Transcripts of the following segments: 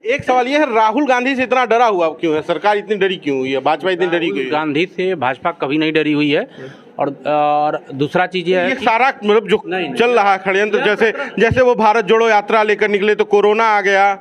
एक सवाल ये है, राहुल गांधी से इतना डरा हुआ क्यों है? सरकार इतनी डरी क्यों हुई है? भाजपा इतनी डरी क्यों है? गांधी से भाजपा कभी नहीं डरी हुई है। और दूसरा चीज ये है ये कि सारा मतलब जो चल रहा है षड्यंत्र, जैसे वो भारत जोड़ो यात्रा लेकर निकले तो कोरोना आ गया,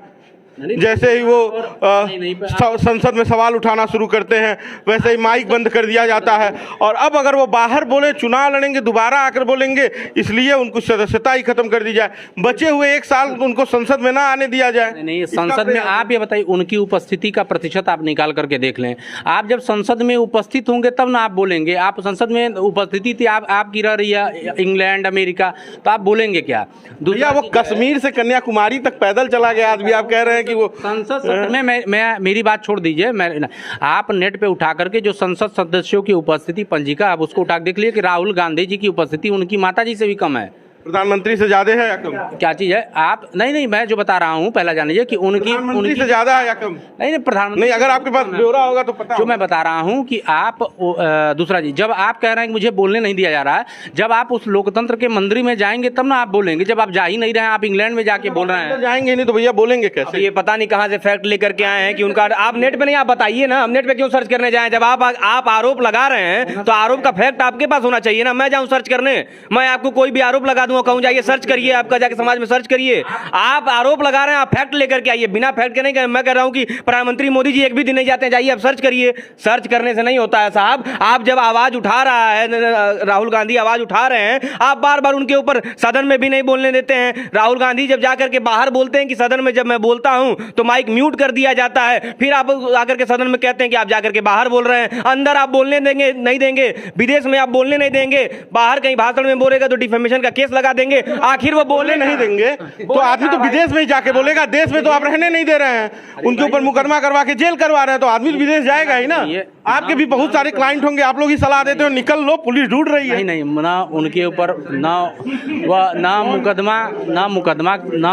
जैसे ही वो संसद में सवाल उठाना शुरू करते हैं वैसे ही माइक बंद कर दिया जाता है। और अब अगर वो बाहर बोले चुनाव लड़ेंगे, दोबारा आकर बोलेंगे, इसलिए उनको सदस्यता ही खत्म कर दी जाए, बचे हुए 1 साल उनको संसद में ना आने दिया जाए। नहीं, संसद में आप ये बताइए, उनकी उपस्थिति का प्रतिशत आप निकाल करके देख लें। आप जब संसद में उपस्थित होंगे तब ना आप बोलेंगे। आप संसद में उपस्थिति थी आपकी रह रही है इंग्लैंड अमेरिका, तो आप बोलेंगे क्या? भैया वो कश्मीर से कन्याकुमारी तक पैदल चला गया आदमी, आप कह रहे हैं कि वो संसद सत्र में मैं मेरी बात छोड़ दीजिए, मैं आप नेट पे उठा करके जो संसद सदस्यों की उपस्थिति पंजिका, आप उसको उठा देख लीजिए कि राहुल गांधी जी की उपस्थिति उनकी माताजी से भी कम है। प्रधानमंत्री से ज्यादा है या कम? क्या चीज है? आप नहीं, मैं जो बता रहा हूँ पहला जान लीजिए कि उनकी से ज्यादा है या कम? नहीं, प्रधानमंत्री नहीं, अगर आपके पास ब्यौरा होगा तो पता। जो मैं बता रहा हूँ कि आप दूसरा चीज, जब आप कह रहे हैं कि मुझे बोलने नहीं दिया जा रहा है, जब आप उस लोकतंत्र के मंदिर में जाएंगे तब ना आप बोलेंगे। जब आप जा ही नहीं रहे हैं, आप इंग्लैंड में जाके बोल रहे हैं, जाएंगे नहीं तो भैया बोलेंगे कैसे? ये पता नहीं कहाँ से फैक्ट लेकर के आए हैं कि उनका, आप नेट पे नहीं, आप बताइए ना, हम नेट पे क्यों सर्च करने जाएं? जब आप आरोप लगा रहे हैं तो आरोप का फैक्ट आपके पास होना चाहिए ना। मैं जाऊं सर्च करने? मैं आपको कोई भी आरोप लगा दूंगा, कहूं जाइए सर्च करिए, आपका जाके समाज में सर्च करिए। आप आरोप लगा रहे हैं, आप फैक्ट लेकर के आइए, बिना फैक्ट के नहीं। मैं कह रहा हूं कि प्रधानमंत्री मोदी जी एक भी दिन नहीं जाते हैं, जाइए आप सर्च करिए। सर्च करने से नहीं होता है साहब। आप जब आवाज उठा रहा है, राहुल गांधी आवाज उठा रहे हैं, आप बार बार उनके ऊपर सदन में भी नहीं बोलने देते हैं। राहुल गांधी जब जाकर के बाहर बोलते हैं कि सदन में जब मैं बोलता हूं तो माइक म्यूट कर दिया जाता है, फिर आप आकर के सदन में कहते हैं कि आप जाकर के बाहर बोल रहे हैं। अंदर आप बोलने देंगे नहीं देंगे, विदेश में आप बोलने नहीं देंगे, बाहर कहीं भाषण में बोलेगा तो डिफेमेशन का केस लगा देंगे। आखिर वो बोलने नहीं देंगे तो आदमी तो विदेश में ही जाके बोलेगा। देश में तो आप रहने नहीं दे रहे हैं, उनके ऊपर मुकदमा करवा के जेल करवा रहे हैं, तो आदमी तो विदेश जाएगा ही ना। आपके भी बहुत सारे क्लाइंट होंगे, आप लोग ही सलाह देते हो निकल लो, पुलिस ढूंढ रही है। नहीं, ना उनके ऊपर ना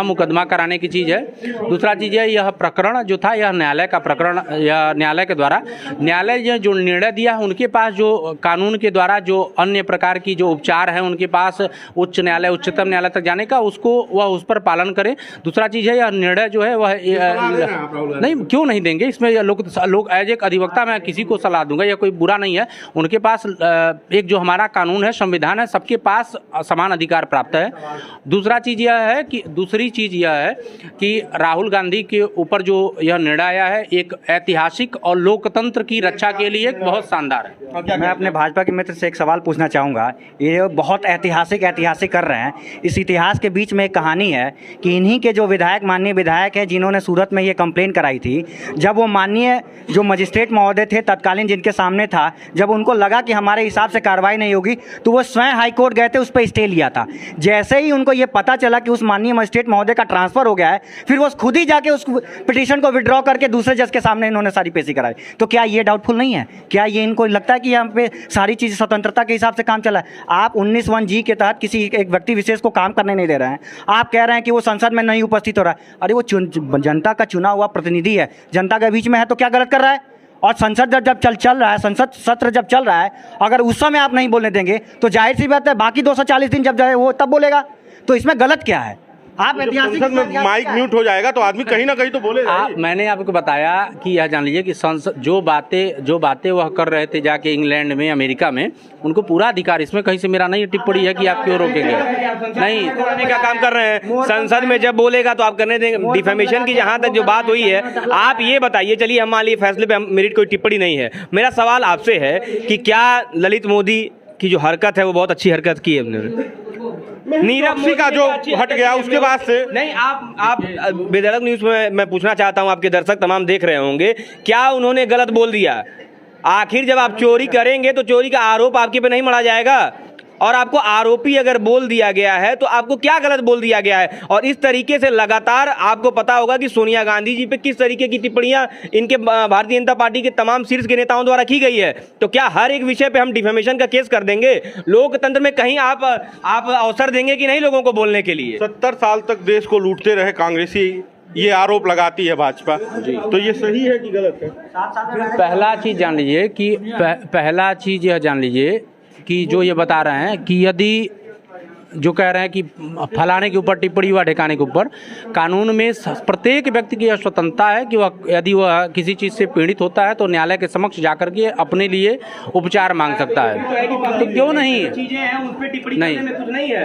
मुकदमा कराने की चीज है। दूसरा चीज है, यह प्रकरण जो था यह न्यायालय का प्रकरण, यह न्यायालय के द्वारा, न्यायालय जो निर्णय दिया है उनके पास जो कानून के द्वारा जो अन्य प्रकार की जो उपचार है उनके पास उच्च न्यायालय, उच्चतम न्यायालय तक जाने का, उसको वह उस पर पालन करें। दूसरा चीज है, यह निर्णय जो है वह नहीं, क्यों नहीं देंगे? इसमें लोग एज एक अधिवक्ता मैं किसी को सलाह दूंगा, यह कोई बुरा नहीं है। उनके पास एक जो हमारा कानून है, संविधान है, सबके पास समान अधिकार प्राप्त है। दूसरी चीज यह है कि राहुल गांधी के ऊपर जो यह निर्णय आया है एक ऐतिहासिक और लोकतंत्र की रक्षा के लिए बहुत शानदार है। मैं अपने भाजपा के मित्र से एक सवाल पूछना चाहूँगा। ये बहुत ऐतिहासिक कर रहे हैं। इस इतिहास के बीच में एक कहानी है कि इन्हीं के जो माननीय विधायक हैं जिन्होंने सूरत में ये कंप्लेन कराई थी, जब वो माननीय जो मजिस्ट्रेट महोदय थे तत्कालीन जिनके सामने था, जब उनको लगा कि हमारे हिसाब से कार्रवाई नहीं होगी तो वो स्वयं हाईकोर्ट गए थे, उस पर स्टे लिया था। जैसे ही उनको ये पता चला कि उस माननीय मजिस्ट्रेट महोदय का ट्रांसफर हो गया है, फिर वो खुद ही जाके उस पिटीशन को विड्रॉ करके दूसरे जज के सामने इन्होंने सारी पेशी कराई। तो क्या ये डाउटफुल नहीं है? क्या ये इनको लगता है कि यहाँ पे सारी चीज़ स्वतंत्रता के हिसाब से काम चला है? आप 19(1) के तहत किसी एक व्यक्ति विशेष को काम करने नहीं दे रहे हैं। आप कह रहे हैं कि वो संसद में नहीं उपस्थित हो रहा है। अरे वो जनता का चुना हुआ प्रतिनिधि है, जनता के बीच में है, तो क्या गलत कर रहा है? और संसद जब चल रहा है, संसद सत्र जब चल रहा है, अगर उस समय आप नहीं बोलने देंगे तो जाहिर सी बात है बाकी 240 दिन जब जाए वो तब बोलेगा। तो इसमें गलत क्या है? आप संसद में माइक म्यूट हो जाएगा तो आदमी कहीं ना कहीं तो बोलेगा। मैंने आपको बताया कि यह जान लीजिए कि संसद जो बातें वह कर रहे थे जाके इंग्लैंड में, अमेरिका में, उनको पूरा अधिकार, इसमें कहीं से मेरा नहीं टिप्पणी है कि आप क्यों रोकेंगे। नहीं, क्या काम कर रहे हैं? संसद में जब बोलेगा तो आप करने देंगे। डिफेमेशन की जहां तक जो बात हुई है, आप ये बताइए, चलिए हम मान लीजिए फैसले पे मेरी कोई टिप्पणी नहीं है। मेरा सवाल आपसे है कि क्या ललित मोदी की जो हरकत है वो बहुत अच्छी हरकत की है उन्होंने? नीरव मोदी का जो हट गया उसके बाद से नहीं, आप बेधड़क न्यूज में मैं पूछना चाहता हूं, आपके दर्शक तमाम देख रहे होंगे, क्या उन्होंने गलत बोल दिया? आखिर जब आप चोरी करेंगे तो चोरी का आरोप आपके पे नहीं मढ़ा जाएगा? और आपको आरोपी अगर बोल दिया गया है तो आपको क्या गलत बोल दिया गया है? और इस तरीके से लगातार आपको पता होगा कि सोनिया गांधी जी पे किस तरीके की टिप्पणियां इनके भारतीय जनता पार्टी के तमाम शीर्ष के नेताओं द्वारा की गई है। तो क्या हर एक विषय पे हम डिफेमेशन का केस कर देंगे? लोकतंत्र में कहीं आप अवसर देंगे कि नहीं लोगों को बोलने के लिए? 70 साल तक देश को लूटते रहे कांग्रेसी, ये आरोप लगाती है भाजपा, तो ये सही है कि गलत है? पहला चीज यह जान लीजिए कि जो ये बता रहे हैं कि यदि जो कह रहे हैं कि फलाने के ऊपर टिप्पणी हुआ ठिकाने के ऊपर, कानून में प्रत्येक व्यक्ति की यह स्वतंत्रता है कि वह यदि वह किसी चीज़ से पीड़ित होता है तो न्यायालय के समक्ष जाकर के अपने लिए उपचार मांग सकता है। तो क्यों नहीं? चीजें हैं उन पे टिप्पणी नहीं। करने में कुछ नहीं है।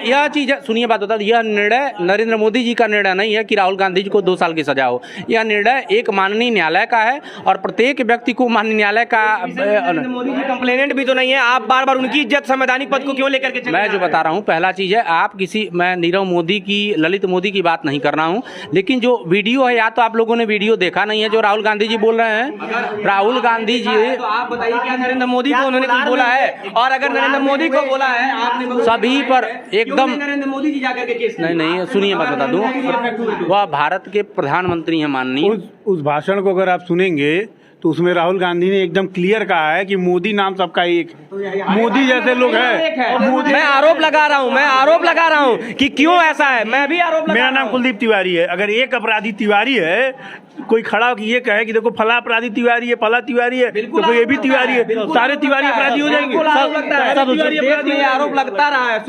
यह चीज सुनिए, बात बता दूं, यह निर्णय नरेंद्र मोदी जी का निर्णय नहीं है कि राहुल गांधी जी को 2 साल की सजा हो। यह निर्णय एक माननीय न्यायालय का है और प्रत्येक व्यक्ति को माननीय न्यायालय का। नरेंद्र मोदी जी कंप्लेनेंट भी तो नहीं है, आप बार बार उनकी इज्जत संवैधानिक पद को क्यों लेकर के चले मैं जो बता रहा हूँ, पहला चीज है, मैं नीरव मोदी की, ललित मोदी की बात नहीं कर रहा हूँ, लेकिन जो वीडियो है, या तो आप लोगों ने वीडियो देखा नहीं है जो राहुल गांधी जी बोल रहे हैं। राहुल गांधी जी, तो आप बताइए क्या नरेंद्र मोदी को उन्होंने कुछ बोला है? और अगर नरेंद्र मोदी को बोला है आपने, सभी पर एकदम नरेंद्र मोदी जी जाकर के केस नहीं, सुनिए, बात बता दूं, वह भारत के प्रधानमंत्री हैं माननीय। उस भाषण को अगर आप सुनेंगे तो उसमें राहुल गांधी ने एकदम क्लियर कहा है कि मोदी नाम सबका एक, मोदी जैसे लोग हैं। मैं आरोप लगा रहा हूँ कि क्यों ऐसा है। मैं भी आरोप मेरा नाम कुलदीप तिवारी है। अगर एक अपराधी तिवारी है, कोई खड़ा होकर ये कहे कि देखो फला अपराधी तिवारी है, फला तिवारी है, तो ये भी तिवारी है, सारे तिवारी अपराधी हो जाएंगे। आरोप लगता रहा है।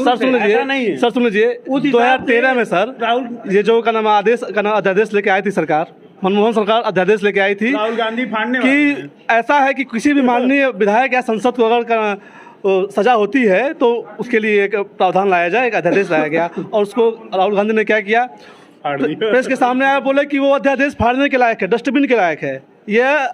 सर सुन लीजिए 2013 में सर राहुल ये जो अध्यादेश लेके आई थी सरकार, मनमोहन सरकार अध्यादेश लेके आई थी राहुल गांधी फाड़ने कि ऐसा है कि किसी भी माननीय विधायक या सांसद को अगर सजा होती है तो उसके लिए एक प्रावधान लाया जाए, एक अध्यादेश लाया गया। और उसको राहुल गांधी ने क्या किया, प्रेस के सामने आया, बोले कि वो अध्यादेश फाड़ने के लायक है, डस्टबिन के लायक है। यह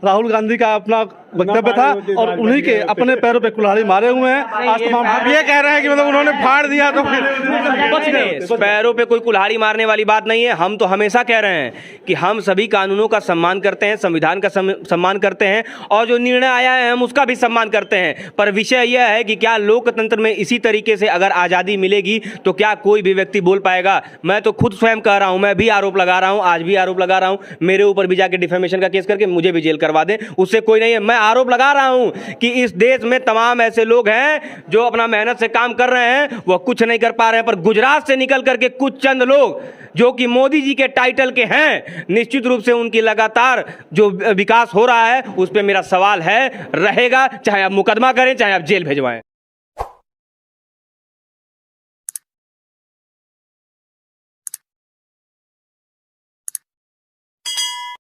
राहुल गांधी का अपना वक्तव्य था और उन्हीं के अपने पैरों पे कुल्हाड़ी मारे हुए हैं। आज तमाम आप ये कह रहे हैं कि मतलब उन्होंने फाड़ दिया तो फिर पैरों पे कोई कुल्हाड़ी मारने वाली बात नहीं है। हम तो हमेशा कह रहे हैं कि हम सभी कानूनों का सम्मान करते हैं, संविधान का सम्मान करते हैं और जो निर्णय आया है हम उसका भी सम्मान करते हैं। पर विषय यह है कि क्या लोकतंत्र में इसी तरीके से अगर आज़ादी मिलेगी तो क्या कोई भी व्यक्ति बोल पाएगा? मैं तो खुद स्वयं कह रहा हूं, मैं भी आरोप लगा रहा हूं, आज भी आरोप लगा रहा हूं, मेरे ऊपर भी जाके डिफेमेशन का केस करके मुझे भी जेल करवा दें, उससे कोई नहीं है। मैं आरोप लगा रहा हूं कि इस देश में तमाम ऐसे लोग हैं जो अपना मेहनत से काम कर रहे हैं, वो कुछ नहीं कर पा रहे हैं। पर गुजरात से निकल करके कुछ चंद लोग जो कि मोदी जी के टाइटल के हैं, निश्चित रूप से उनकी लगातार जो विकास हो रहा है उस पर मेरा सवाल है, रहेगा, चाहे आप मुकदमा करें चाहे आप जेल भिजवाएं।